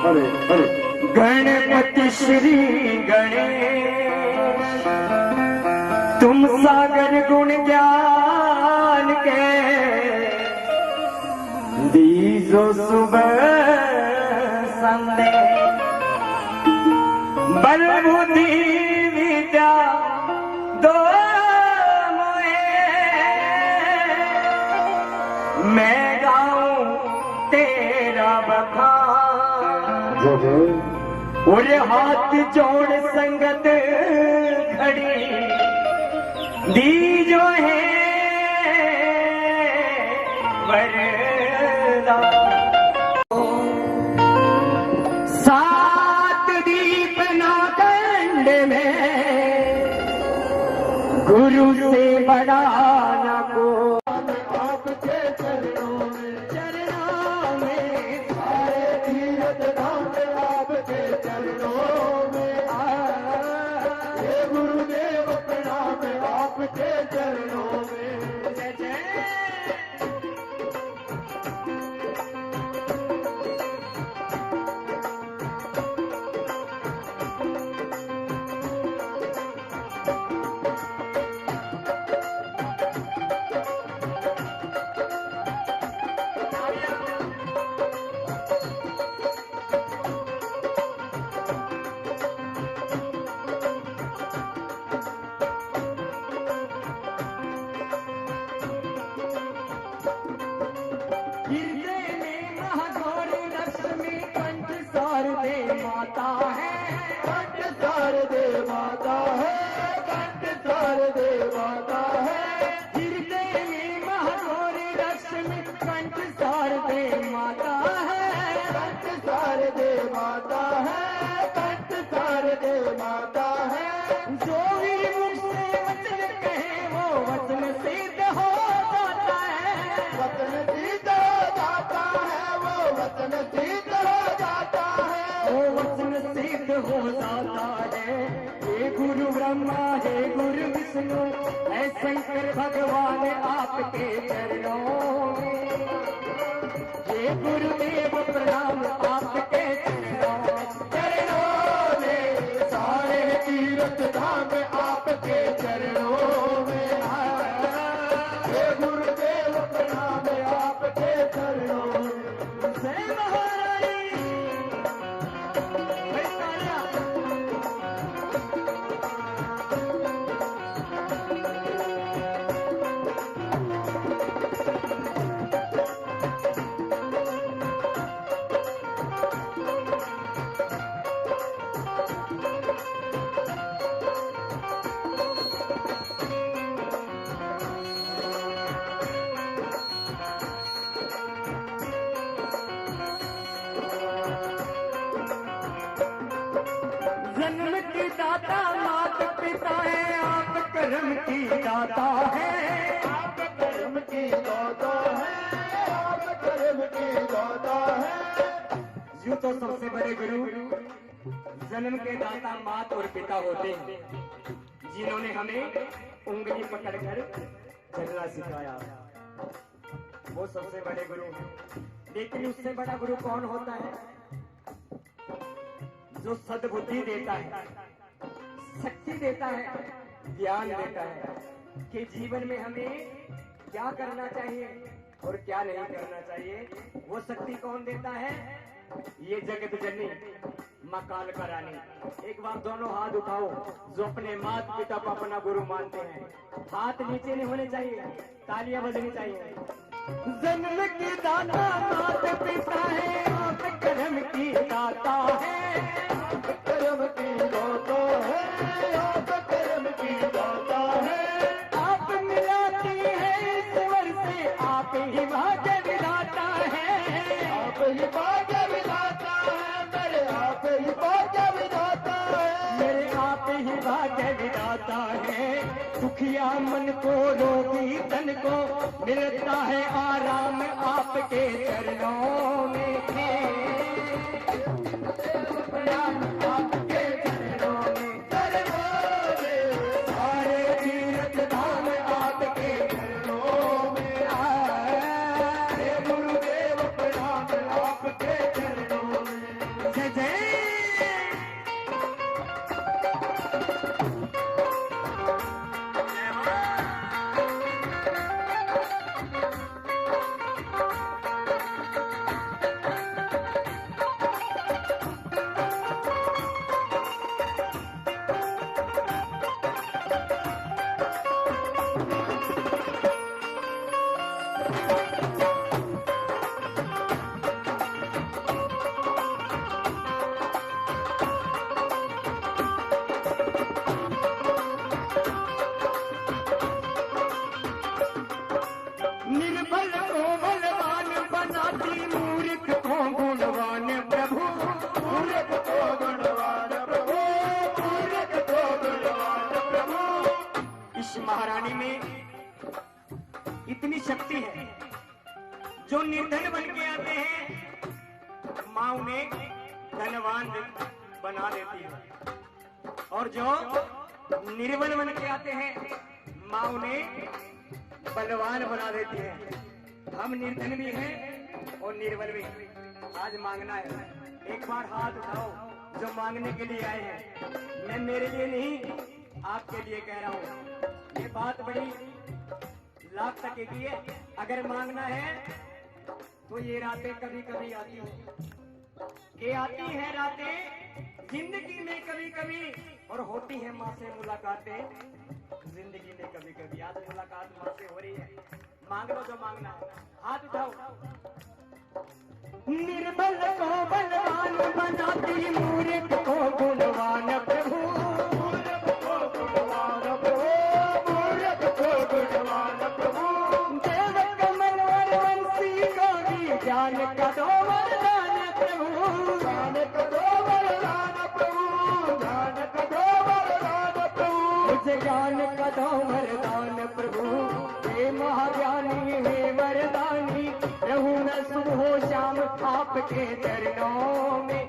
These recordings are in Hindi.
अरे अरे गणपति श्री गणेश तुम सागर गुण ज्ञान के दीजो सुबह संदेश बल बुद्धि विद्या दो मैं गाऊं तेरा बखान और हाथ जोड़ संगत खड़ी दी जो है वरदान। सात दीप नाकंड में गुरु से बड़ा न को हो जाता है। हे गुरु ब्रह्मा हे गुरु विष्णु है शंकर भगवान आपके चरणों में। हे गुरुदेव प्रणाम आपके चरणों में सारे तीर्थ धाम आपके चरणों में। हे गुरुदेव प्रणाम आपके चरणों में। जन्म की दाता मात पिता है आप कर्म की दाता है। आप कर्म की दाता है। आप कर्म की दाता है। यूं तो सबसे बड़े गुरु जन्म के दाता मात और पिता होते हैं, जिन्होंने हमें उंगली पकड़कर चलना सिखाया, वो सबसे बड़े गुरु हैं। लेकिन उससे बड़ा गुरु कौन होता है? जो सद्बुद्धि देता है, शक्ति देता है, ज्ञान देता है कि जीवन में हमें क्या करना चाहिए और क्या नहीं करना चाहिए। वो शक्ति कौन देता है? ये जगत जननी मां कालका रानी। एक बार दोनों हाथ उठाओ जो अपने माता पिता को अपना गुरु मानते हैं। हाथ नीचे नहीं होने चाहिए, तालियां बजनी चाहिए। जन्म की दाता मात पिता है आप कर्म की दाता है। कर्म की दाता है। आप कर्म की दाता है। आप मिलाती है ईश्वर से आप ही भाग्य विधाता है। आप ही भाग्य विधाता है। मेरे आप ही भाग्य विधाता है। मेरे आप ही भाग्य विधाता है। दुखिया मन को रोगी तन को मिलता है आराम आपके चरणों में। आपके चरणों में सारे तीर्थ धाम आपके चरणों में। हे गुरुदेव प्रणाम आपके चरणों में। जय जय। महारानी में इतनी शक्ति है, जो निर्धन बन के आते हैं माँ उन्हें धनवान बना देती है, और जो निर्बल बन के आते हैं माँ उन्हें बलवान बना देती है। हम निर्धन भी हैं और निर्बल भी हैं। आज मांगना है, एक बार हाथ उठाओ जो मांगने के लिए आए हैं। मैं मेरे लिए नहीं आपके लिए कह रहा हूँ, ये बात बड़ी लाभ सकेगी है। अगर मांगना है तो ये रातें कभी कभी आती हैं, ये आती हैं रातें जिंदगी में कभी कभी, और होती है माँ से मुलाकातें जिंदगी में कभी कभी। आज मुलाकात माँ से हो रही है, मांग लो जो मांगना है, हाथ उठाओ। निर्बल को बलवान बनाती, मूर्ख को गुणवान प्रभु, मूर्ख को गुणवान प्रभु, मूर्ख को गुणवान प्रभु। देव कमल वरवंशी गोरी, ज्ञान का दो वरदान प्रभु, ज्ञान का दो वरदान प्रभु, ज्ञान का दो वरदान प्रभु। मुझे ज्ञान का दो वरदान प्रभु, हे महाज्ञानी हे वरदानी, रहूं न सुबह शाम आपके चरणों में।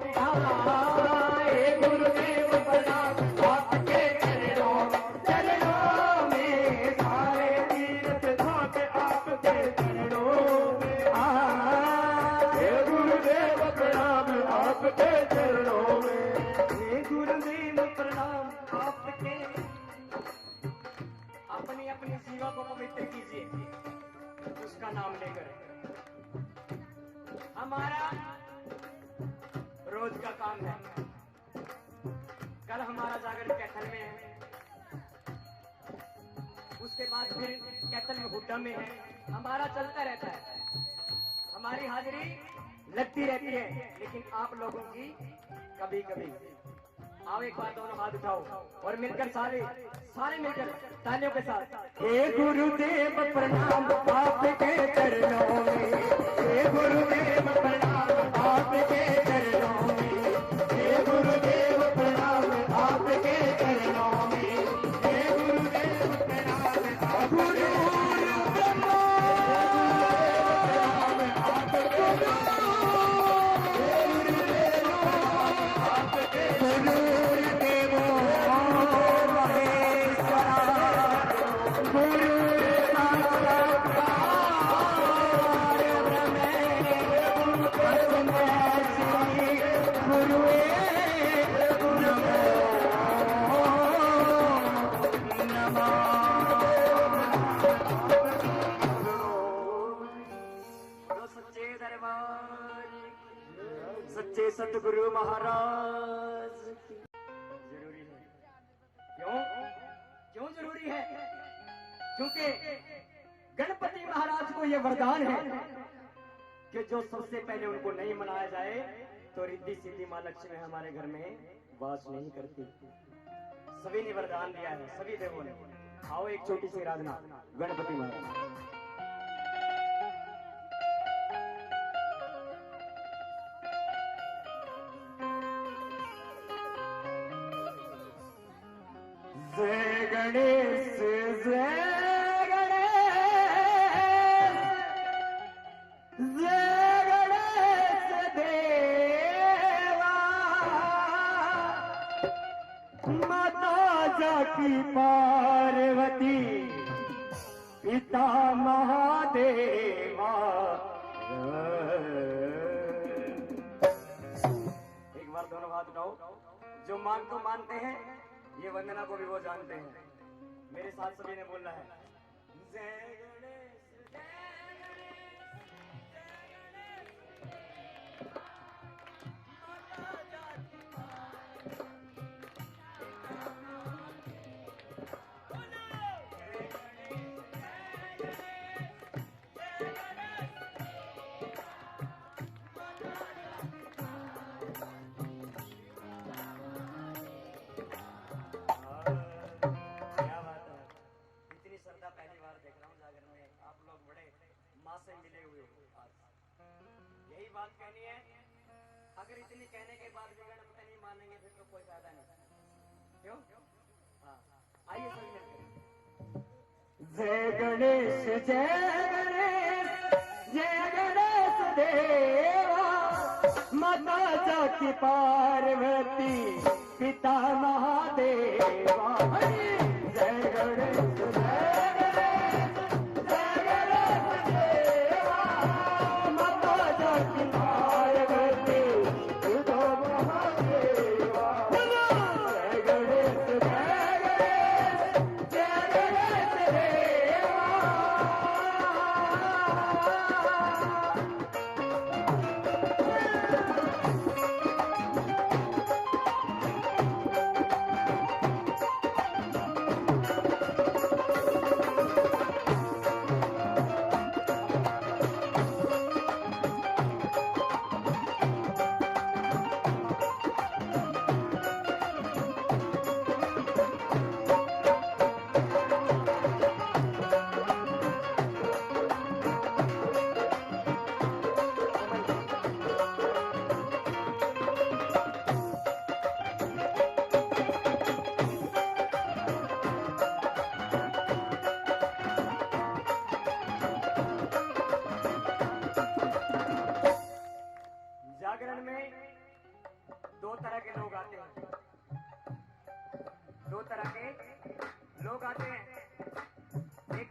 हे गुरुदेव प्रणाम आपके चरणों में, सारे तीर्थ धाम आपके चरणों में। हे गुरुदेव प्रणाम आपके चरणों में, हे गुरुदेव प्रणाम आपके। अपनी अपनी जीवा को पवित्र कीजिए उसका नाम लेकर। हमारा रोज का काम है, कल हमारा जागर कैथल में है, उसके बाद फिर कैथल में हुड्डा में है, हमारा चलता रहता है, हमारी हाजिरी लगती रहती है। लेकिन आप लोगों की कभी कभी। आओ एक बार दोनों हाथ उठाओ और मिलकर सारे मिलकर तालियों के साथ। हे गुरुदेव प्रणाम आपके चरणों में, हे गुरुदेव प्रणाम आपके चरणों में, हे गुरुदेव प्रणाम आपके चरणों में, हे गुरुदेव प्रणाम गुरु ब्रह्मा आपके गुरुदेव महेश्वरा गुरु सच्चे सतगुरु महाराज की। जरूरी है, क्यों जरूरी है? क्योंकि गणपति महाराज को यह वरदान है कि जो सबसे पहले उनको नहीं मनाया जाए तो रिद्धि सिद्धि मां लक्ष्मी हमारे घर में वास नहीं करती। सभी ने वरदान दिया है, सभी देवों ने। आओ एक छोटी सी आराधना गणपति महाराज। जय गणेश जय गणेश जय गणेश देवा, माता जाकी पार्वती पिता महादेवा। बार दोनों हाथ उठाओ। जो मान को मानते हैं, ये वंदना को भी वो जानते हैं। मेरे साथ सभी ने बोलना है, जय गणेश जय से मिले हुए हो। आज यही बात कहनी है। अगर इतनी कहने के बाद भी गणपति नहीं मानेंगे फिर तो कोई फायदा नहीं। क्यों? हाँ, आइए सभी मिलकर जय गणेश जय गणेश देवा, माता जाकी पार्वती पिता महादेवा। जय गणेश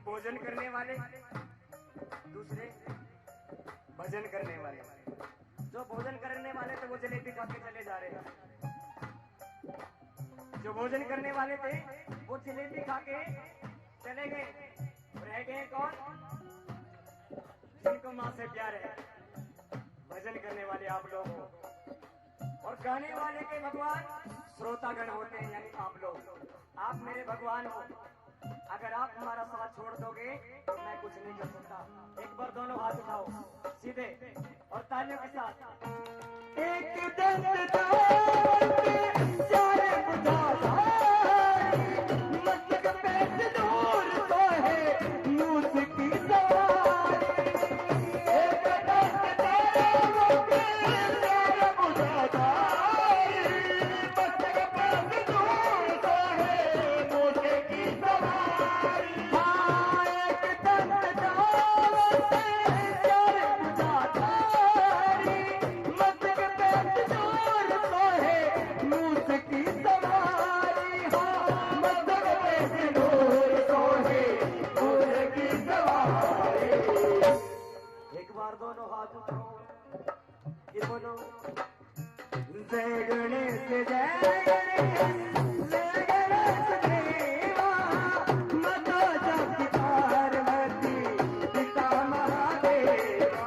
भोजन करने वाले, दूसरे भजन करने वाले। जो भोजन करने वाले थे वो जलेबी खा के चले जा रहे हैं। जो भोजन करने वाले थे वो जलेबी खा के चले गए। रह गए कौन? जिनको माँ से प्यार है। भजन करने वाले आप लोग और गाने वाले के भगवान श्रोतागण होते हैं, यानी आप लोग। आप मेरे भगवान हो। अगर आप हमारा साथ छोड़ दोगे तो मैं कुछ नहीं कर सकता। एक बार दोनों हाथ उठाओ सीधे और तालियों के साथ। एक दंत जय गणेश जय गणेश जय गणेश देवा, माता जाकी पार्वती पिता महादेवा।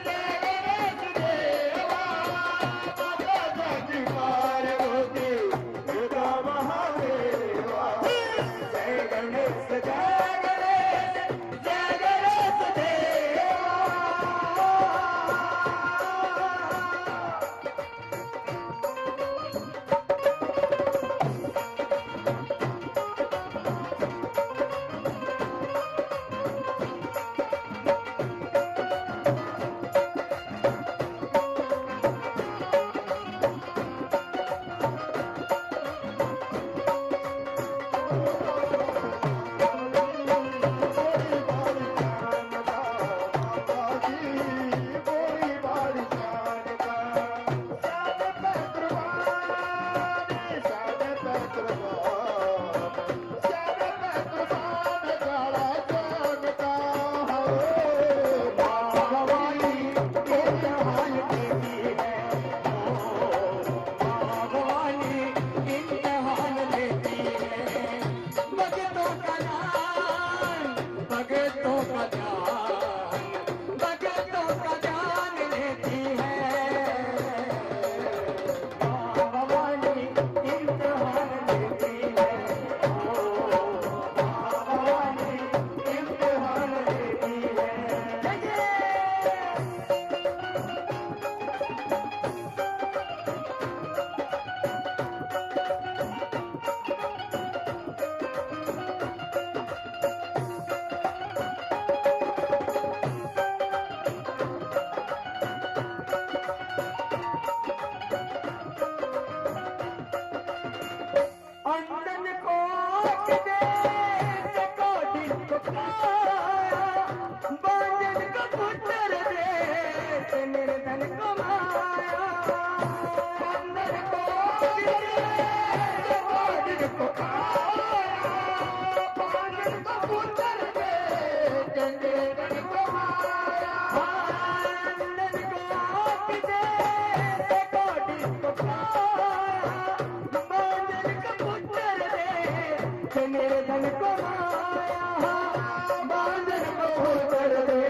जय गणेश देवा, माता जाकी पार्वती पिता महादेवा। जय गणेश जय से निर्धन को माया अंदर को बादल को पाया बादल को पुत्र दे निर्धन को माया अंदर को आप दे बादल को पाया बादल को पुत्र दे निर्धन को माया बादल को पुत्र दे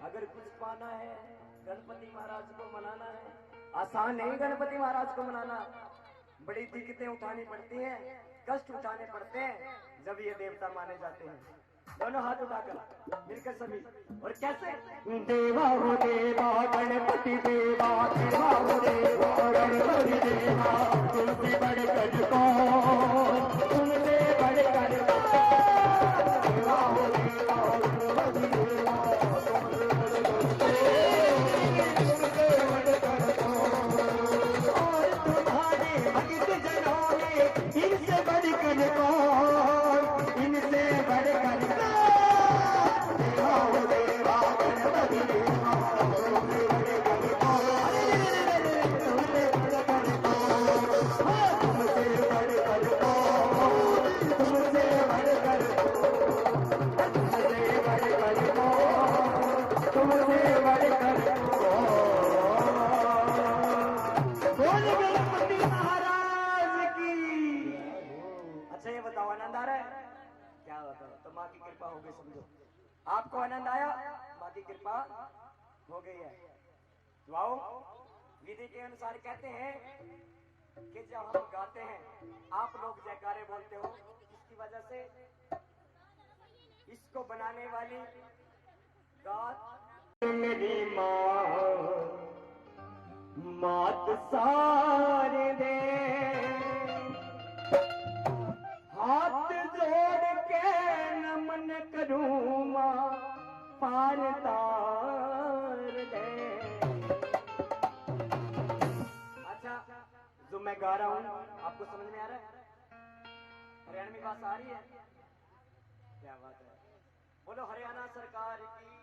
अगर कुछ पाना है गणपति महाराज को मनाना है। आसान नहीं गणपति महाराज को मनाना, बड़ी दिक्कतें उठानी पड़ती हैं, कष्ट उठाने पड़ते हैं, जब ये देवता माने जाते हैं। दोनों हाथ उठाकर मिलकर सभी, और कैसे? देवा हो देवा गणपति देवा, देवा हो देवा गणपति देवा, तुमसे बढ़कर कौन, तुमसे बढ़कर देवा हो देवा गणपति देवा, और तुम्हारे भक्त जनों ने इनसे बढ़कर कौन, इनसे बढ़कर आपको आनंद आया, माँ की कृपा हो गई है। तो आओ, विधि के अनुसार कहते हैं कि जब हम गाते हैं आप लोग जयकारे बोलते हो, इसकी वजह से इसको बनाने वाली गात मेरी मात सारे दे, हाथ जोड़ के नमन करूं मां पार तार दे। अच्छा, जो मैं गा रहा हूं आपको समझ में आ रहा है? हरियाणवी भाषा आ रही है? क्या बात है, बोलो हरियाणा सरकार की।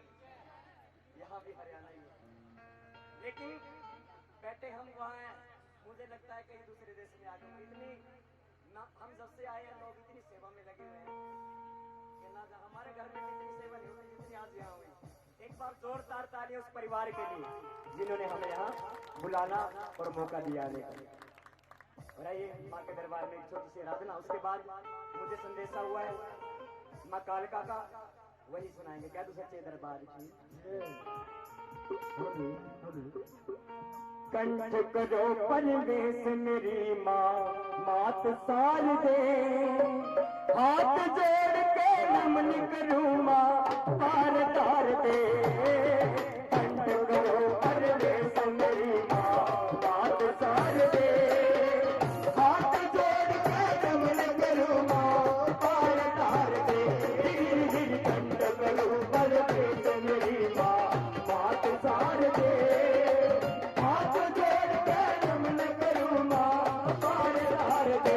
यहाँ भी हरियाणा ही है, लेकिन बैठे हम वहाँ हैं, मुझे लगता है कहीं दूसरे देश में आ गए। इतनी हम जब से आए हैं लोग इतनी सेवा में लगे हुए हैं कि ना हमारे घर में इतनी सेवा नहीं होती जितनी आज यहाँ हुई। एक बार जोरदार ताली उस परिवार के लिए जिन्होंने हमें यहाँ बुलाना और मौका दिया। माँ के दरबार में एक छोटी सी आराधना, उसके बाद मुझे संदेशा हुआ है माँ कालिका का, वही सुनाएंगे। क्या तू सच्चे दरबार की कंठ करो परवेश मेरी माँ मात सार दे, हाथ जोड़ के नमन करूँ माँ पार तार दे। कंठ करो परवेश मेरी माँ मात सार दे, हाथ जोड़ के नमन करूँ माँ पार तार दे। कंठ करो परवेश मेरी माँ मात सार दे, हाथ जोड़ के नमन करूँ माँ पार तार दे।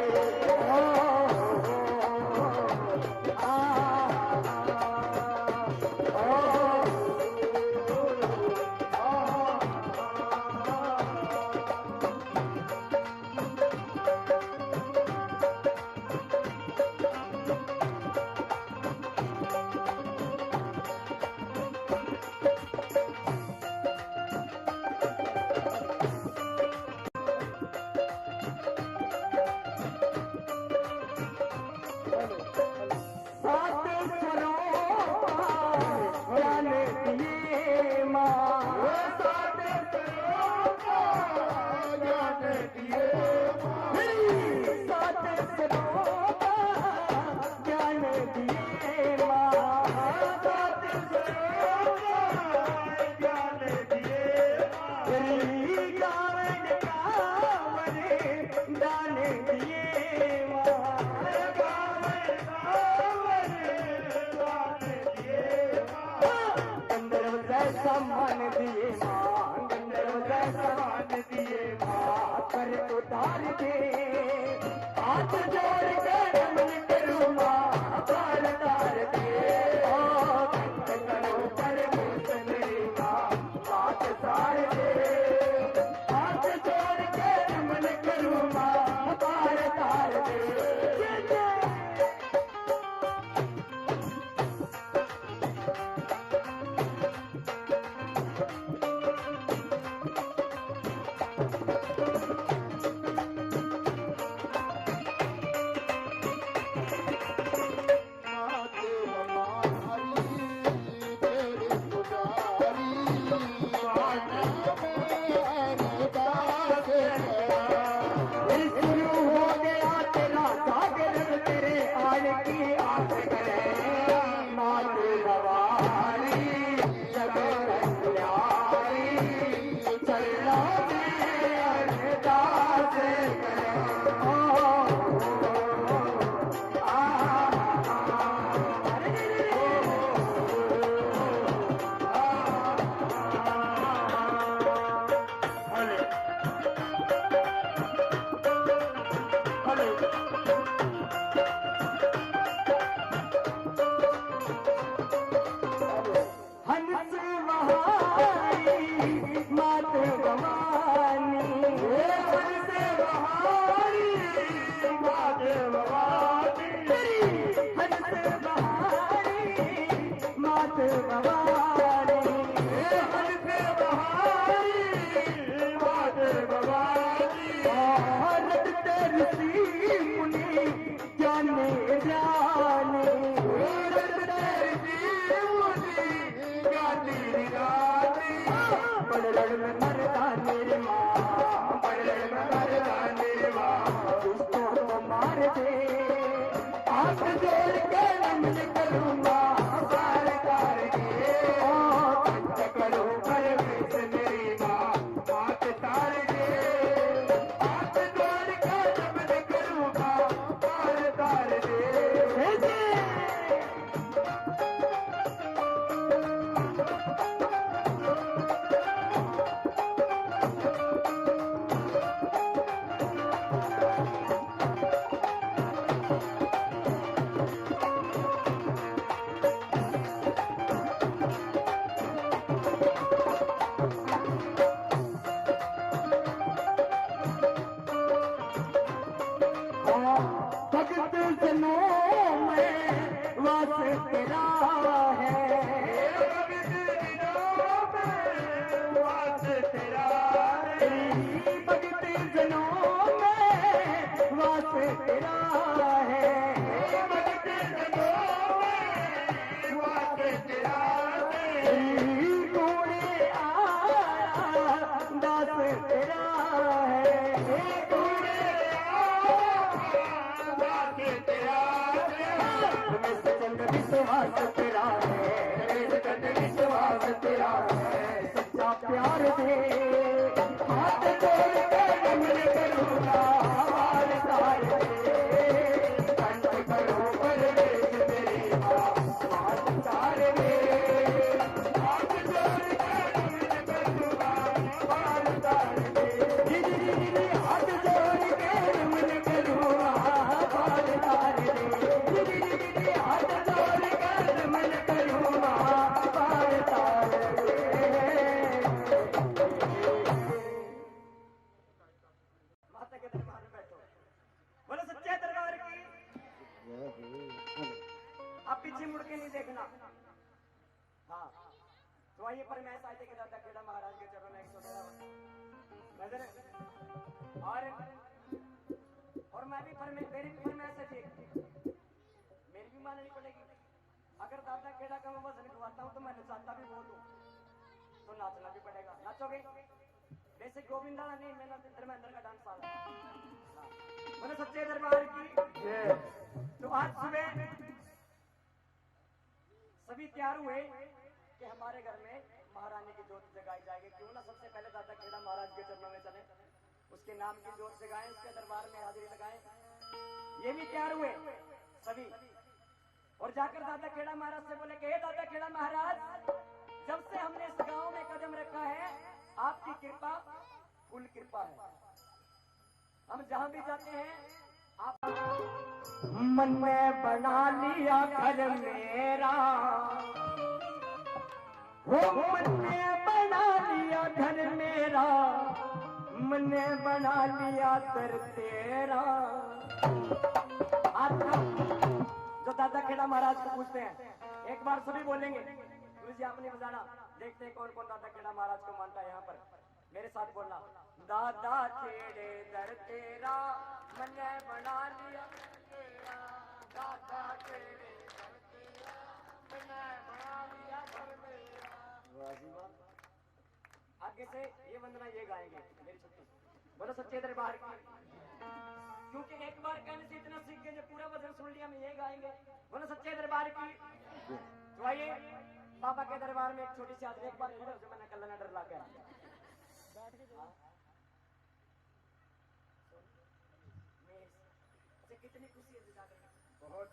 सम्मान दिए माँ, गंधर्व सम्मान दिए माँ, पर उतार दे, हाथ जोड़ के नमन करूँ माँ पार तार दे। कंठ करो परवेश मेरी माँ मात सार दे, हाथ जोड़ के नमन करूँ माँ पार तार दे। तेरा है, विश्वास तेरा है, विश्वास तेरा है, सच्चा प्यार दे हाथ जोड़ के नमन करूंगा हाल तारे कंठ करो परवेश तेरी हाथ तारे हाथ जोड़ के नमन करूंगा हाल तारे हाथ जोड़ के नमन करूंगा हाल तारे हाथ जोड़ के नमन करूंगा हाल तारे। माता के दरबार में बैठो, बोलो सच्चे दरबार की। आप पीछे मुड़ के नहीं देखना। हाँ तो आइए फरमाइश आते कि दादा खेड़ा महाराज के चरणों में 113 नजर और मैं भी मेरी भी फरमाइश है जी, मेरी भी माननी पड़ेगी। अगर दादा खेड़ा का मैं वजन गवाता हूँ तो मैं नचाता भी बहुत हूँ, तो नाचना भी पड़ेगा। नाचोगे वैसे गोविंदा नहीं, मैंने धर्मेंद्र का डांस साला। बोले सच्चे दरबार की। तो आज सुबह सभी तैयार हुए कि हमारे घर में महारानी की जोत जगाई जाएगी। क्यों ना सबसे पहले दादा खेड़ा महाराज के चरणों में चले, उसके नाम की जोत जगाएं, उसके दरबार में हाजिरी लगाएं। ये भी तैयार हुए सभी और जाकर दादा खेड़ा महाराज से बोले कि हे दादा खेड़ा महाराज, जब से हमने इस गांव में कदम रखा है आपकी कृपा फुल कृपा है। हम जहां भी जाते हैं आप मन में बना लिया घर मेरा, वो मन में बना लिया घर मेरा, मन ने बना लिया दर तेरा। जो दादा खेड़ा महाराज को पूछते हैं, एक बार सभी बोलेंगे, गुरु जी आपने बजाना, देखते हैं कौन कौन दादा खेड़ा महाराज को मानता है। यहाँ पर मेरे साथ बोलना, दादा खेड़े दर तेरा, मन ने बना लिया तेरा, दादा खेड़े दर तेरा, मन ने बना लिया घर मेरा। आगे से ये वंदना ये गाएंगे मेरी छुट्टी। बोलो सच्चे दरबार की। क्योंकि एक बार कहने से इतना सीख गए, पूरा वजन सुन लिया, मैं ये गाएंगे। बोलो सच्चे दरबार की। तो आइए बाबा के दरबार में एक छोटी सी आदमी, एक बार खड़े हो जाओ, मैंने कल ना डर लगा कितनी खुशी है बहुत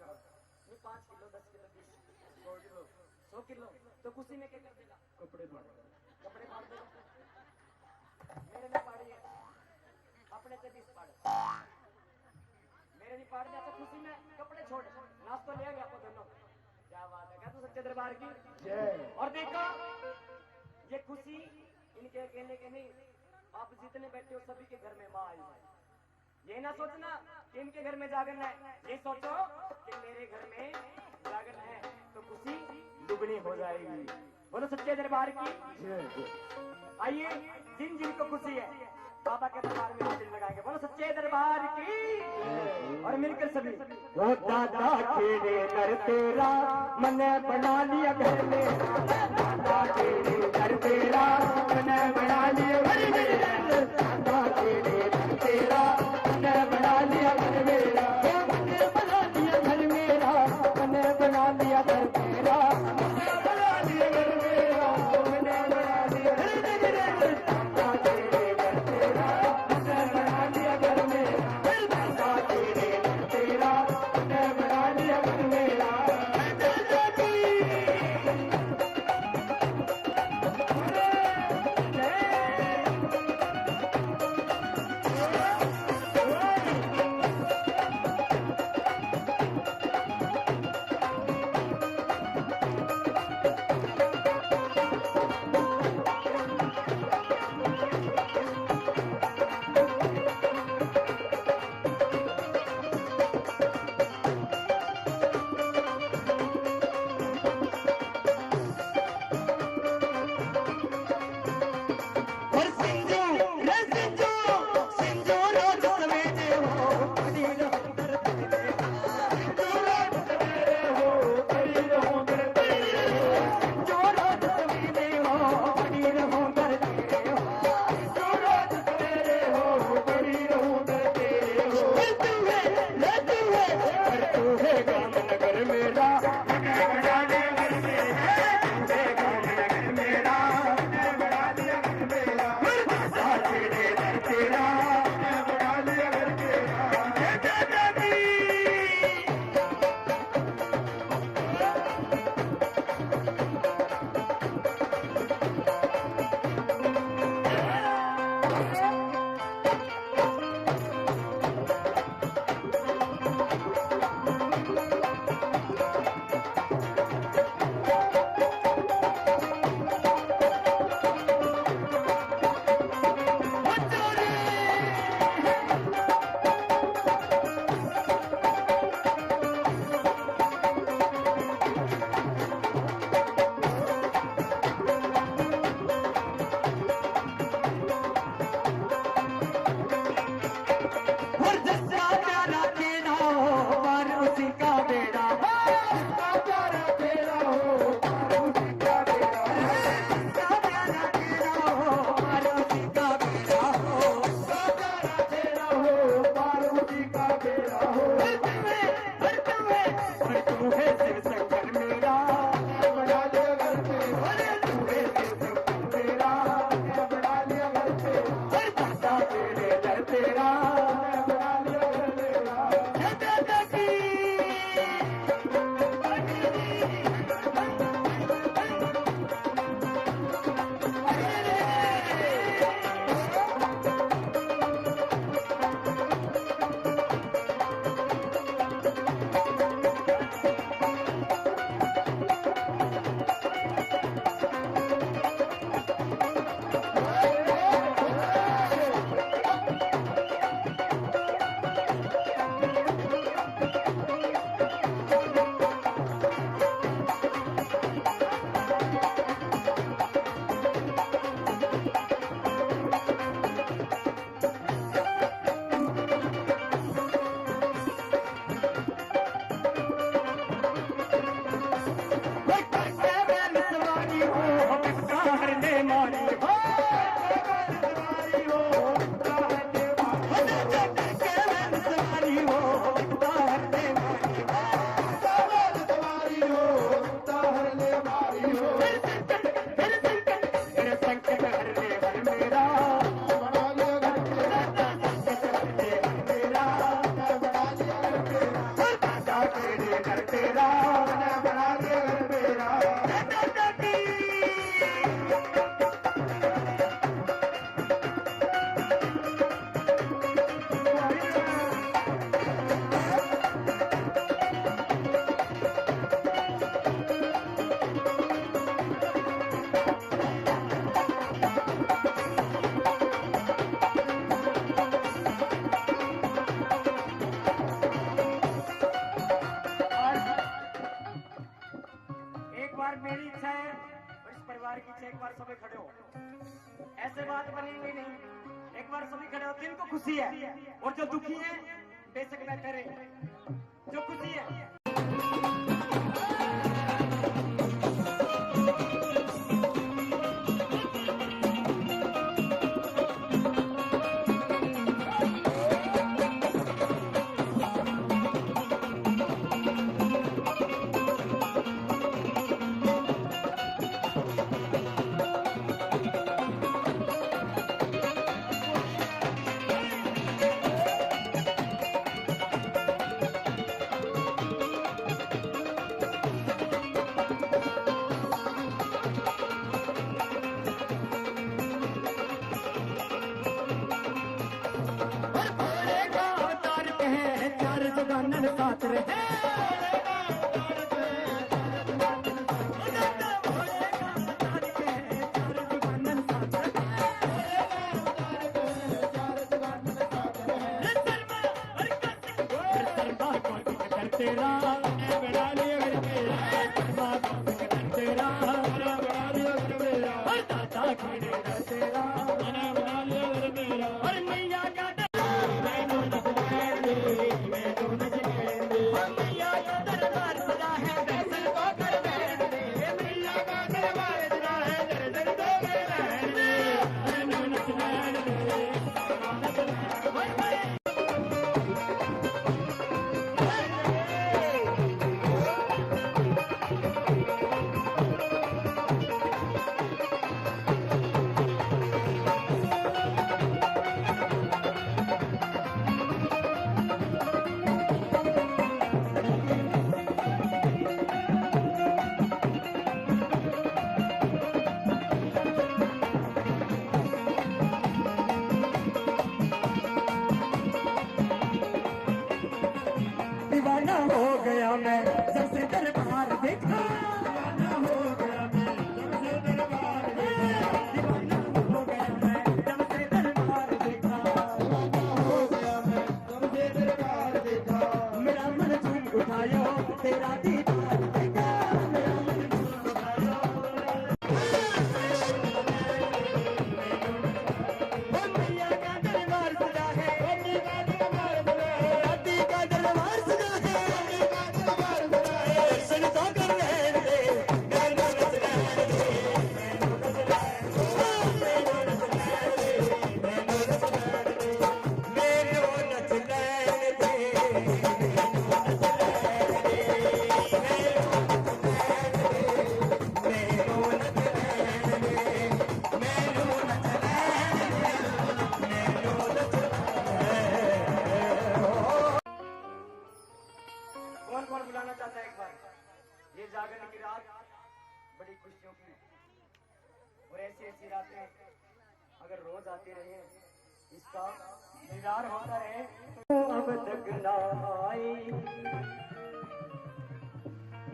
5 किलो 10 किलो 20 100 किलो 100 किलो तो खुशी में क्या कर देगा? कपड़े फाड़ देगा। मेरे में पाड़ी है, अपने से 20 पाड़, मेरे नहीं पाड़ जाता, खुशी में कपड़े छोड़ नाच तो ले गया आपको दोनों। क्या बात है, क्या तो सच्चे दरबार की जय। और देखा ये खुशी इनके अकेले के नहीं, आप जितने बैठे हो सभी के घर में माँ आई है। ये ना सोचना कि इनके घर में जागरण है, ये सोचो कि मेरे घर में जागरण है तो खुशी दुगनी हो जाएगी। बोलो सच्चे दरबार की। आइए जिन जिन को खुशी है बाबा के दरबार में हाजिर लगाएंगे। बोलो सच्चे दरबार की। और मिलकर सभी, वो दादा खेड़े दर तेरा, मैंने बना लिया घर मेरा, दादा खेड़े दर तेरा, मैंने बना लिया घर मेरा, दादा खेड़े दर तेरा, मैंने बना लिया घर मेरा, मैंने बना लिया घर मेरा, मैंने बना लिया घर मेरा, मैंने बना लिया घर मेरा, मैंने बना लिया घर मेरा, दादा खेड़े दर तेरा, मैंने बना लिया घर मेरा, दादा खेड़े दर तेरा, मैंने बना लिया घर मेरा। जय बार कीजिए, एक बार सभी खड़े हो, ऐसे बात बनेंगे नहीं, एक बार सभी खड़े हो। जिनको खुशी है और जो दुखी है बेशक न करे, जो खुशी है। मैं जब से दरबार देखा, दीवाना हो गया मैं जब से दरबार देखा, दीवाना हो गया मैं जब से दरबार देखा, दीवाना हो गया मैं जब से दरबार देखा। मेरा मन झूम उठायो तेरा दीदार देखा, मेरा मन झूम उठायो मैया का दरबार सजा है, मैया का दरबार सजा है, दादी का दरबार सजा है। कौन कौन बुलाना चाहता है एक बार? ये जागरण की रात बड़ी खुशियों की, और ऐसी ऐसी रातें अगर रोज आती रहे, इसका दीदार होता रहे तो अब तक ना आई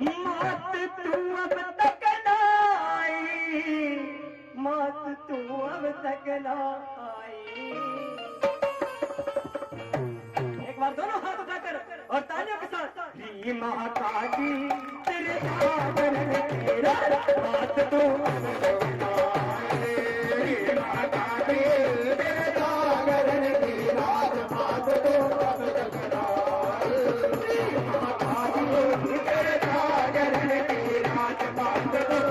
मौत, तू अब तक ना आई मौत, तू अब तक ना आई। एक बार दोनों हाथ उठाकर और तालियों के साथ, माता की तेरे जागरण तेरा हाथ तो माता की तेरे जागरण तेरा हाथ तो माता की तेरे जागरण तेरा हाथ तो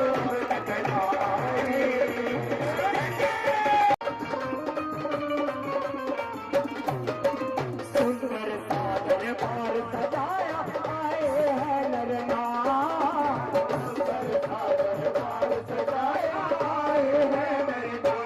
सुंदर सागर पार सजाया आए हैं नरमा, सुंदर सागर पार सजाया आए हैं नरमा,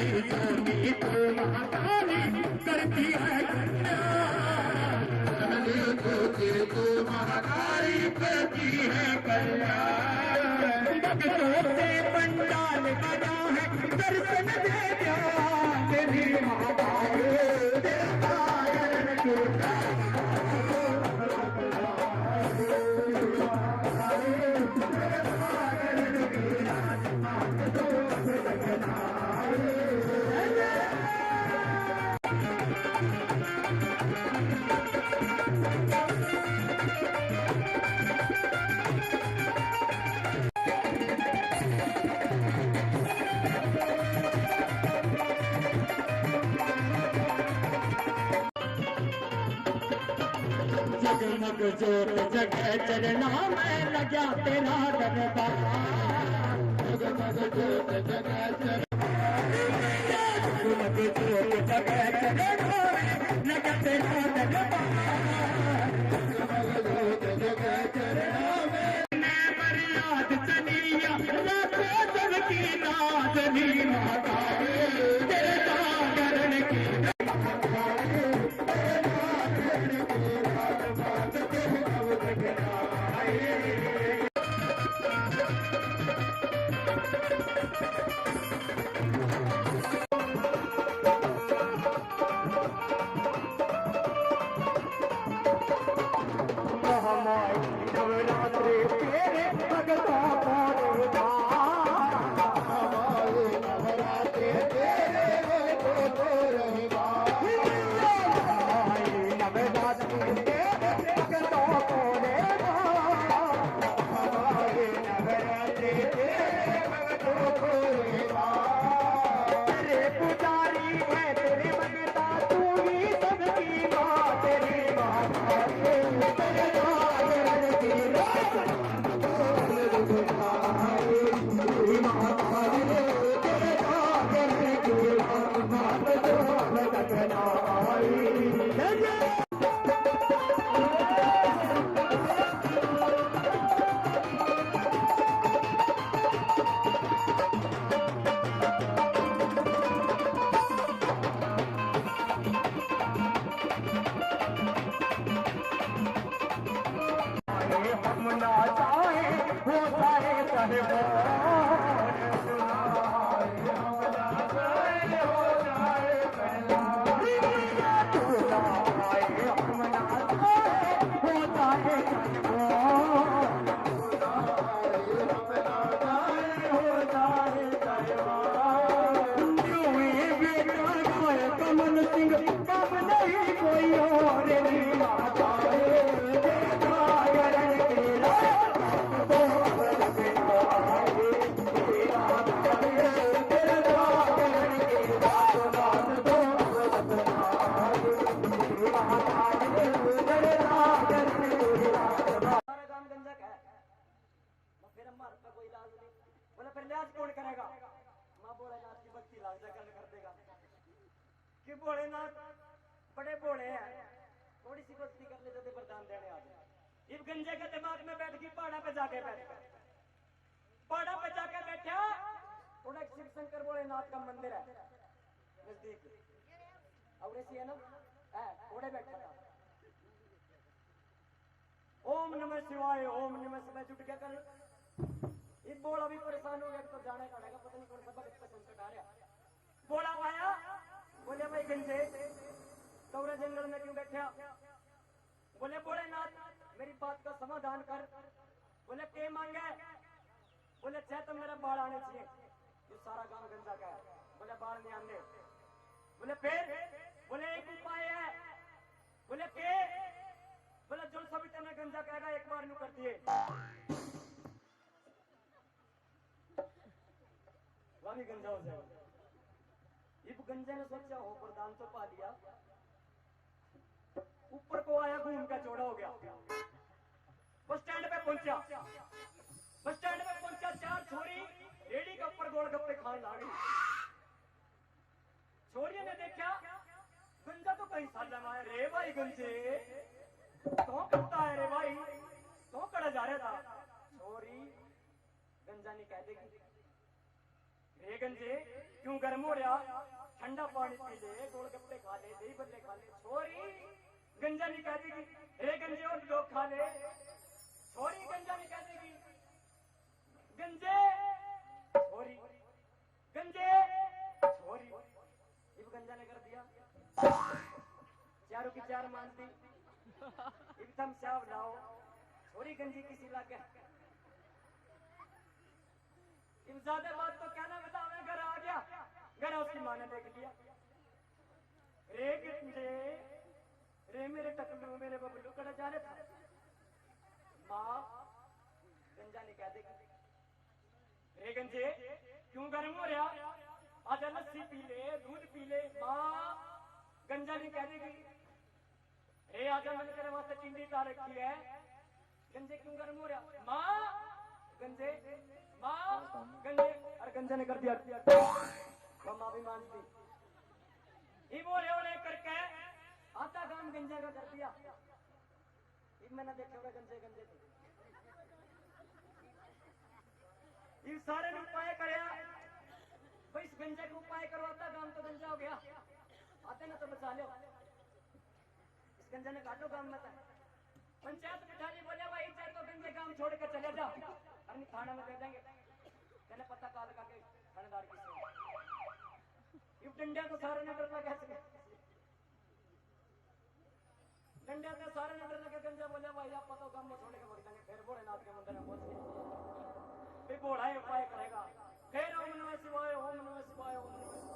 सोनी तो महाकाली करती है तो महाकाली करती है कल्याण भक्तों से पंडाल बना है दर्शन दे ध्यान देवी महाकाली देवता जगमग जोत जगह चरना में लगा तेरा दरबार जगमग जोत जगह जगमग जोत जगह चरना में लगा तेरा दरबार जगमग जोत जगह चरना में मर्याद चलिया लाखों सबकी नाजनी माता तेरा करण की नवरात्रि तेरे भगता नवरात्रि तेरे नवरात्रि तेरे भगता नवरात्रि तेरे तेरे पुजारी है तेरे भगता तू ही सबकी माँ तेरी माँ हम ना चाहे हो जाए चाहे हो कमल सिंह कब नहीं कोई और माता बोला फिर लिहाज कौन करेगा माँ भोलेनाथ की भक्ति लाल जगह कर देगा कि भोलेनाथ बड़े भोले हैं थोड़ी सी भक्ति कर ले तो वरदान देने आ जाए इस गंजे के दिमाग में बैठ गई पहाड़ा पे जाके बैठ पहाड़ा पे जाके बैठा थोड़ा शिव शंकर भोलेनाथ का मंदिर है नजदीक और ऐसी है ना थोड़े बैठा था ओम नमः शिवाय जुट क्या कर इस बोला भी परेशान हो गया तो जाने का पता नहीं कौन सा भगत का संकट आ रहा बोला आया बोले भाई गंजे कौरा जंगल में क्यों बैठा बोले भोलेनाथ मेरी बात का समाधान कर बोले के मांगे बोले चाहे तो मेरा बाढ़ आने चाहिए जो सारा गांव गंजा का है बोले बाढ़ नहीं आने बोले फिर बोले एक उपाय है बोले के बोले जो सभी तेने गंजा कहेगा एक बार नू कर दिए भी गंजा हो जाएगा इब गंजे ने सोचा हो वरदान तो पा लिया ऊपर को आया घूम का चौड़ा हो गया बस स्टैंड पे पहुंचा चार छोरी रेडी के ऊपर गोलगप्पे खाने लगी छोरियों ने देखा गंजा तो कहीं साल में रे भाई गंजे तो करता है रे भाई तो कड़ा जा रहा था छोरी गंजा नहीं कह देगी रे गंजे क्यों गर्म हो रहा? ठंडा पानी पी ले, गोलगप्पे खा ले, दही बल्ले खा ले। छोरी गंजा नहीं कह देगी, रे गंजे और लोग खा ले। छोरी गंजा नहीं कह देगी, गंजे छोरी, गंजे छोरी। इब गंजा ने कर दिया, चारों की चार मानती। इब तुम साहब लाओ, छोरी गंजी किसी लागे। इब ज्यादा बात तो क्या ना बतावे, घर आ गया, घर उसकी माँ ने देख लिया। रे गंजे, रे मेरे टकलू, मेरे बबलू कड़ा जा रहे था। माँ गंजा ने कह देगी, रे गंजे क्यों गर्म हो रहा? आजा लस्सी पी ले, दूध पी ले। माँ गंजा नहीं कह देगी, रे आजा मैंने तेरे वास्ते चिंडी ता रखी है। गंजे क्यों गर्म हो रहा? माँ गंजे, माँ गंजे। और गंजा ने कर दिया, माँ भी मानती। ये बोले बोले करके आता काम गंजा का कर दिया। मैंने देखा होगा गंजे गंजे थे। ये सारे ने उपाय करे भाई, इस गंजे को उपाय करवाता काम तो गंजा हो गया। आते ना तो बचा लो, इस गंजे ने काटो काम मत। पंचायत बिठा ली, बोले भाई चाहे तो गंजे काम छोड़ कर चले जाओ, और नहीं थाना में दे देंगे। कहने पता काल का के थानेदार की डंडिया तो सारे ने डरना कैसे? डंडिया तो सारे ने डरना के गंजा बोले भाई आप पता काम में छोड़ के भग जाएंगे। फिर भोलेनाथ के मंदिर में पहुंच गए, फिर भोला ही उपाय करेगा। फिर ओम नमः शिवाय, ओम नमः शिवाय, ओम नमः शिवाय।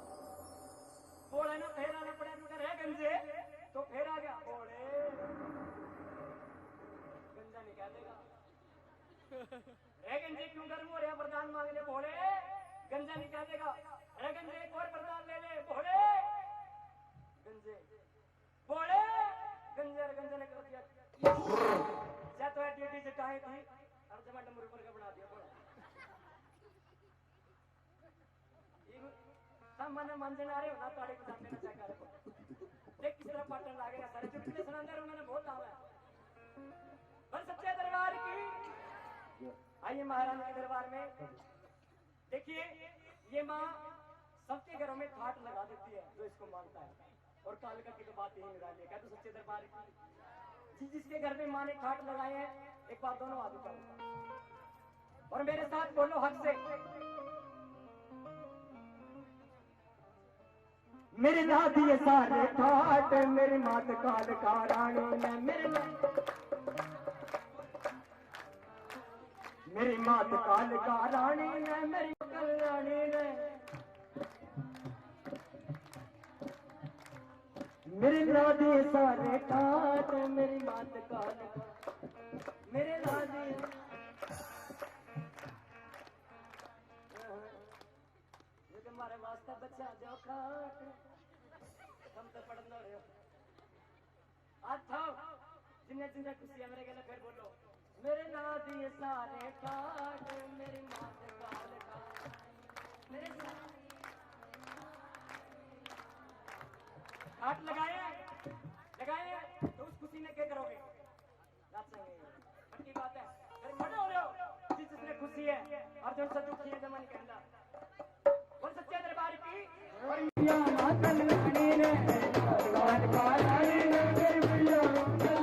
भोले ना फिर आना पड़ा है गंजे, तो फिर आ गया भोले। गंजा नहीं कह देगा, रे गंजे क्यों गर्म हो रहा? वरदान मांग ले भोले। गंजा नहीं कह देगा, रे गंजे एक और वरदान ले ले भोले। गंजे भोले, गंजे गंजे ने कर दिया, चाहे तो ड्यूटी से कहा थी और जमा डमरू पर का बना दिया भोला। हम मन मंजन आ रहे हो ना, ताड़े को सामने ना चेक करो, देख किस तरह पाटन लागेगा। सारे जो कितने सुनांदर उन्होंने बहुत नाम है। पर सच्चे दरबार की आइए महारानी के दरबार में। देखिए ये माँ सबके घरों में ठाट लगा देती है जो इसको मानता है, और कालिका की तो बात यही निराली है। क्या तो सच्चे दरबार की जिसके घर में माँ ने ठाट लगाए हैं, एक बार दोनों हाथ उठाओ और मेरे साथ बोलो हक से, मेरे ला दिए सारे ठाट, मेरी मात कालिका रानी ने, मेरी मात कालिका रानी ने, मेरी कल्याणी ने, मेरे ला दिए सारे ठाट, मेरी मात कालिका, मेरे ला दिए। ये तुम्हारे वास्ते बच्चा जाओ खाट, हम तो पढ़ लो रहे हो। आज था जिन्हें जिन्हें खुशी है मेरे गले फिर बोलो, मेरे ला दिए सारे ठाट, मेरी मात कालिका, मेरे ठाट लगाए तो उस खुशी में क्या करोगे? नाचेंगे। पक्की बात है। फिर खड़े हो रहे हो जिसने खुशी है और जो से दुखी है जमन कहना। और सच्चे दरबार की और मियां माता लखनी ने दरबार का रानी ने, मेरी मियां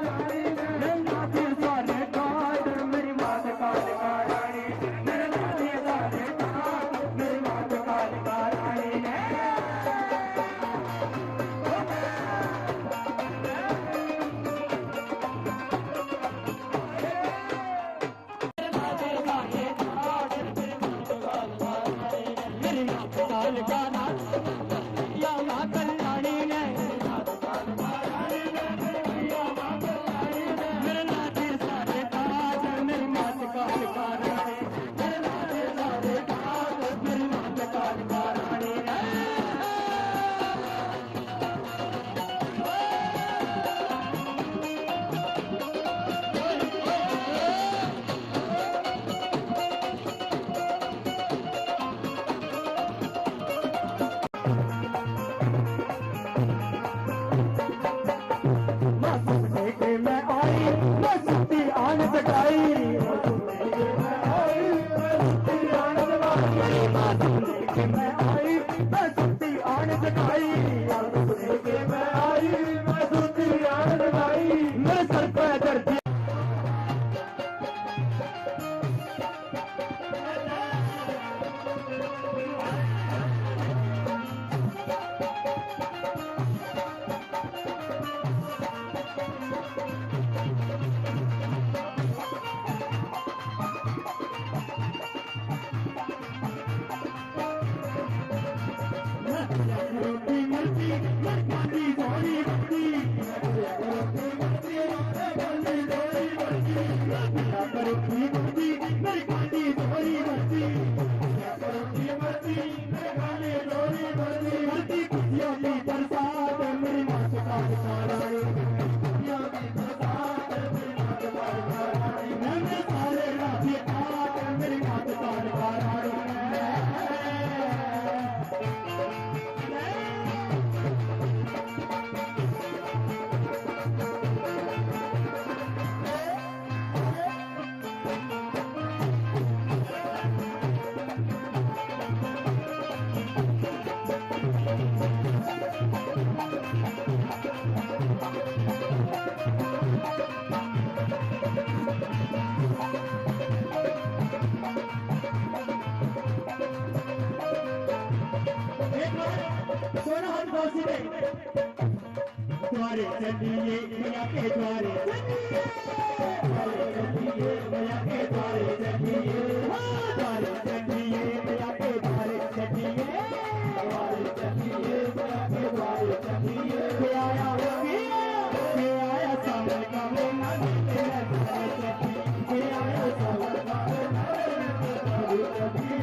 रानी ने नाचे सारे ठाट, मेरी मात कालिका रानी, मेरे नाचे सारे ठाट, मेरी मात कालिका रानी ने। चढ़ाई सुने के मैं आई मैं सुनती आन लगाई मेरे सर पे दर्द द्वारे चलिए मैया के द्वारे चलिए मैया के द्वारे चलिए द्वारे चलिए मैया के द्वारे चलिए द्वारे चलिए मैया के द्वारे चलिए आया आया सामने का मेला तेरा द्वारे चलिए आया सामने का मेला तेरा चलिए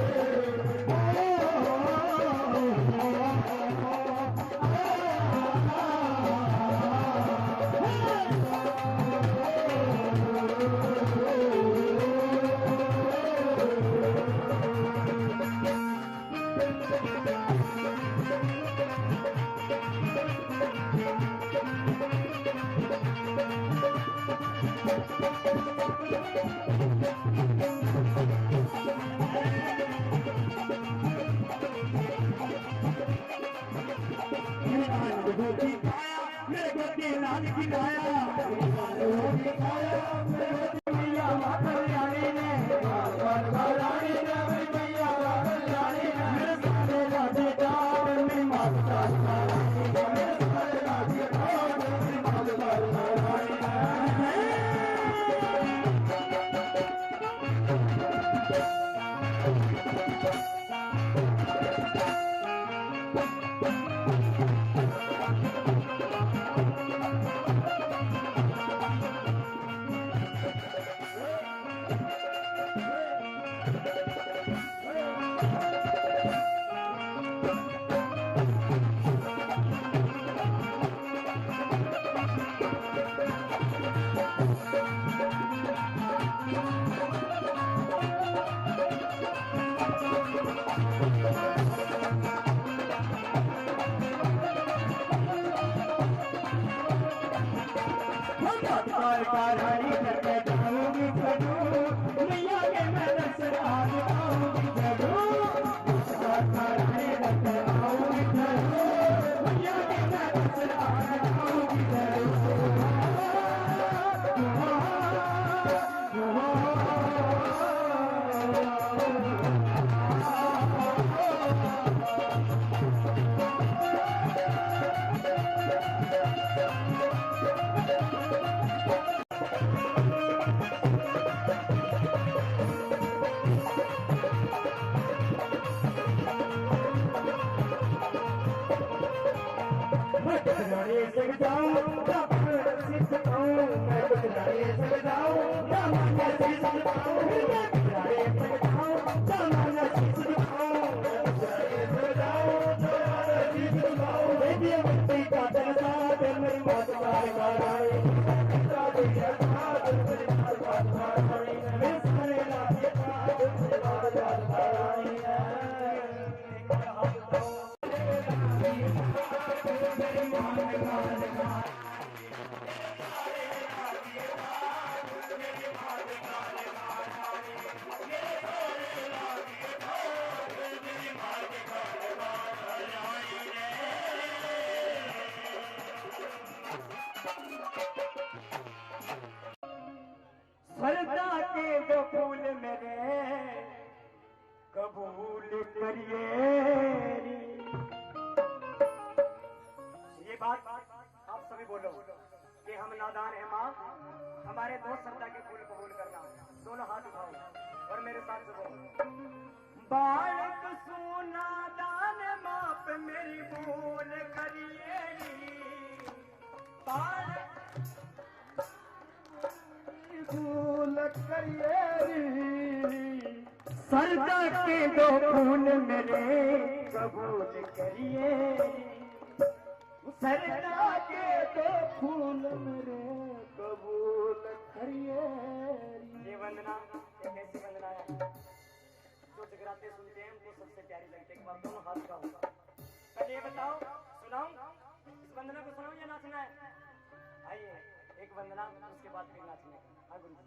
हम नादान हैं माँ, हमारे दो श्रद्धा के फूल कबूल करना। दोनों हाथ उठाओ और मेरे साथ बोलो। बालक सोना दान माप मेरी भूल करिए री। बालक भूल करिए री। श्रद्धा के दो फूल मेरे कबूल करिए री। सरदा के दो फूल मेरे कबूल करिए। ये वंदना एक ऐसी वंदना है जो जगराते सुनते हैं उनको सबसे प्यारी लगती है। एक बार दोनों हाथ का होगा। पहले ये बताओ, सुनाऊं इस वंदना को, सुनाऊं या नाचना है? आइए एक वंदना, उसके बाद फिर नाचने का। हाँ गुरु जी।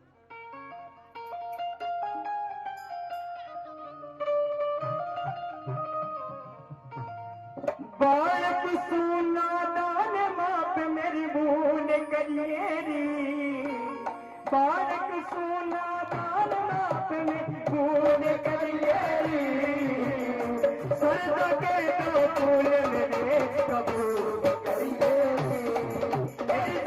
बालक सोना दान माप मेरी भूल करिए री। बालक सोना दान माप मेरी भूल करिए री। सरदा के दो फूल मेरे कबूल करिए री।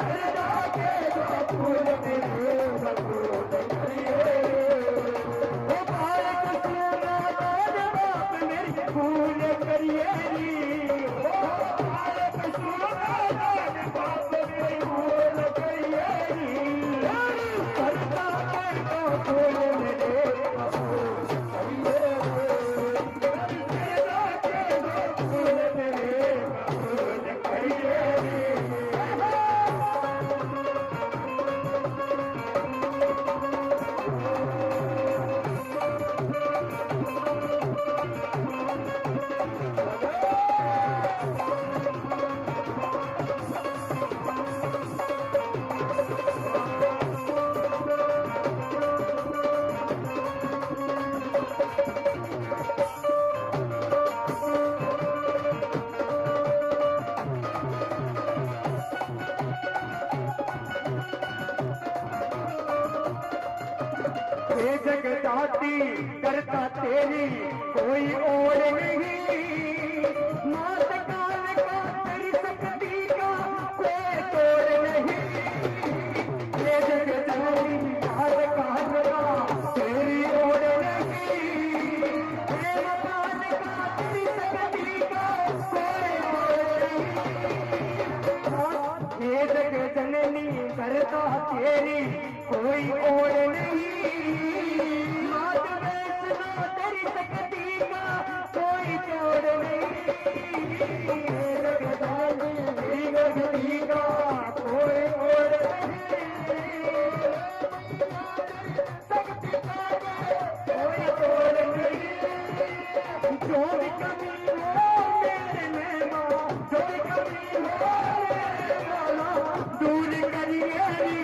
सरदा के दो फूल मेरे कबूल करिए री। बालक सोना दान माप मेरी भूल करिए री। जगदाती करता तेरी कोई और नहीं। मात काल का तेरी शक्ति का कोई तोड़ नहीं। ये जगदाती हर काल का तेरी और नहीं। प्रेम काल का तेरी शक्ति का कोई और नहीं। ये जग जननी करता तेरी कोई और नहीं। तेरी शक्ति का कोई तोड़ नहीं। जगदानी का कोई और नहीं। शक्ति का कोई तोड़ नहीं। जो भी कमी हो मेरे में माँ, जो भी कमी हो मेरे माँ, दूर करिए री।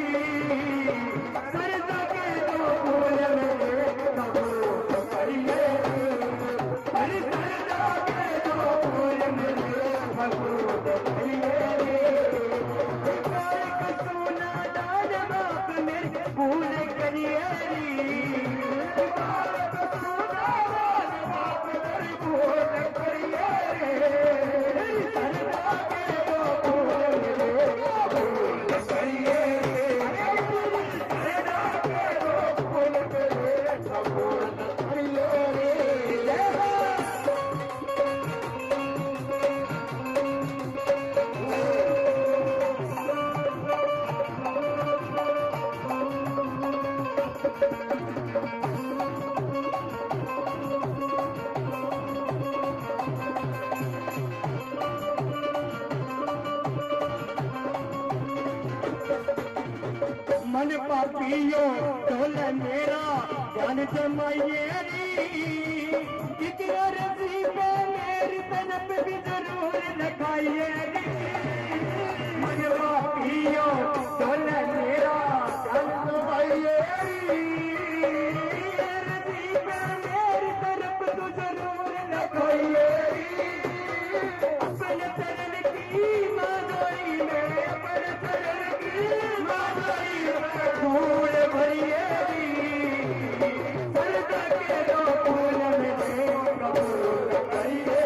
सरदा के दो फूल मेरे कबूल करिए। हरि सरदा के दो फूल मेरे कबूल करिए। बालक सोना दान माप मेरे भूल करिए री। बालक सोना दान माप मेरे भूल करिए। सरदा के दो फूल मेरे कबूल करिए। सरदा के दो फूल मेरे कबूल करिए। मन पापियो ढोल मेरा ध्यान जमाइए री। एक अर्जी पे मेरी तरफ भी जरूर लगाइए री। मन पापियो ढोल मेरा ध्यान जमाइए री। अर्जी पे मेरी तरफ तो जरूर लगाइए री। अपने चरण की माधुरी में, अपने चरण की माधुरी में फूल भरिए री। सरदा के दो फूल मेरे कबूल करिए।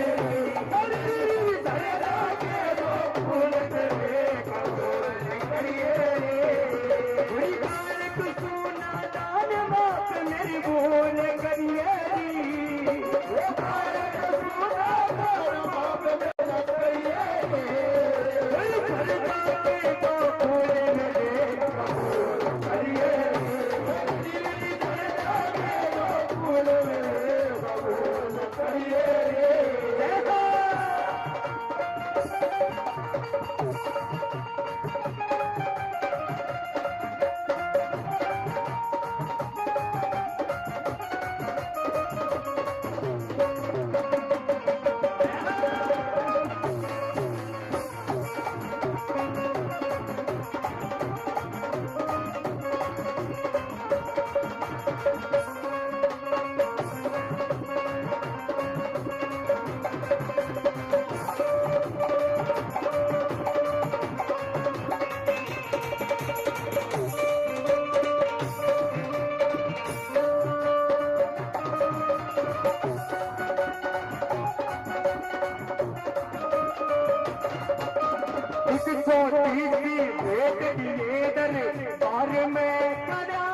छोटी सी भेंट दिए दरबार में खड़ा,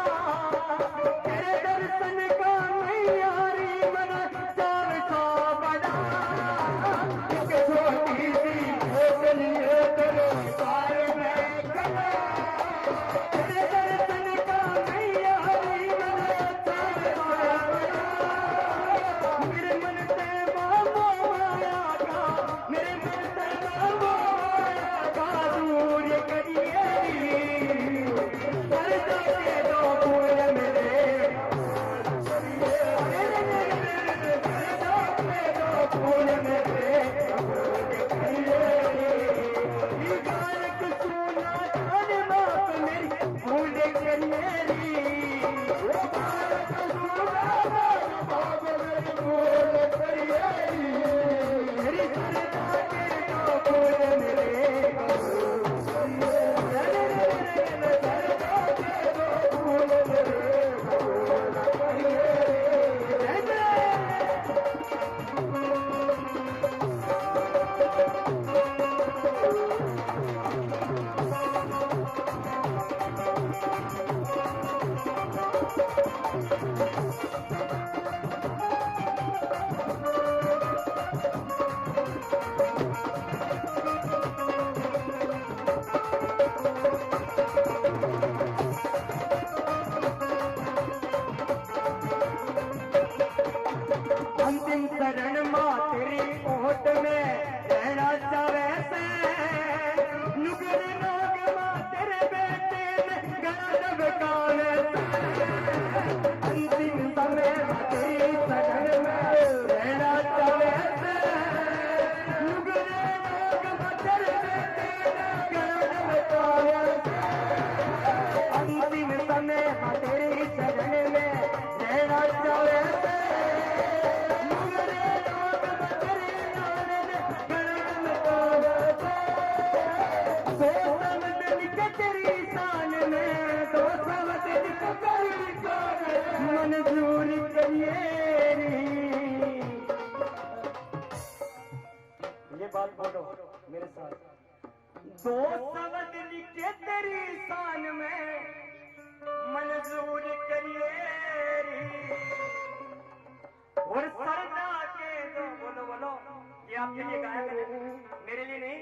तेरे दर्शन का मैयारी मना चार सा बड़ा। एक छोटी सी भेंट दिए दरबार में खड़ा, तेरे दर्शन का मैयारी मना चार सा बड़ा। मेरे मन से बाबा माया का, मेरे मन से बाबा दूर करिए दो फूल मेरे दो फूल मेरे गायक सुना थाने बाप मेरी फूल करिए गायक सुना बाप मेरी फूल करिए मेरी सरदा के दो फूल मेरे अंतिम शरण मां तेरी ओट में रहना चाहे से नुगर नाग मां तेरे बेटे ने गला दबकावे अंतिम समय मां तेरी शरण में रहना चाहे से नुगर नाग मां तेरे बेटे ने गला दबकावे अंतिम समय मां तेरी शरण में रहना चाहे मंजूर करिए। ये बात बोलो मेरे साथ। दो शब्द लिखे तेरी शान में मंजूर करिए और सरदा के दो बोलो बोलो। ये आपके लिए गाया मैंने, मेरे लिए नहीं,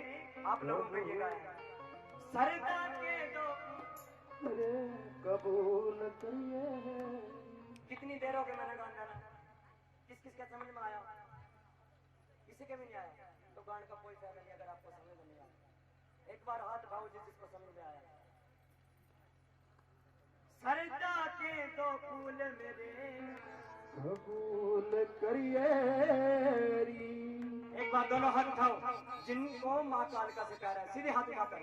आप लोगों के लिए गाया। सरदा के दो कबूल करिए। कितनी देर हो गई मैंने गान गाना, किस किस का समझ में आया? किसी के भी नहीं आया तो गान का कोई फायदा नहीं अगर आपको समझ में नहीं आया। एक बार हाथ उठाओ जिसको समझ में आया। सरदा के दो फूल मेरे कबूल करिए। एक बार दोनों हाथ उठाओ जिनको माँ कालिका से प्यार है, सीधे हाथ उठाकर।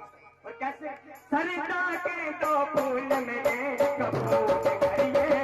और कैसे? सरदा के दो फूल मेरे कबूल करिए।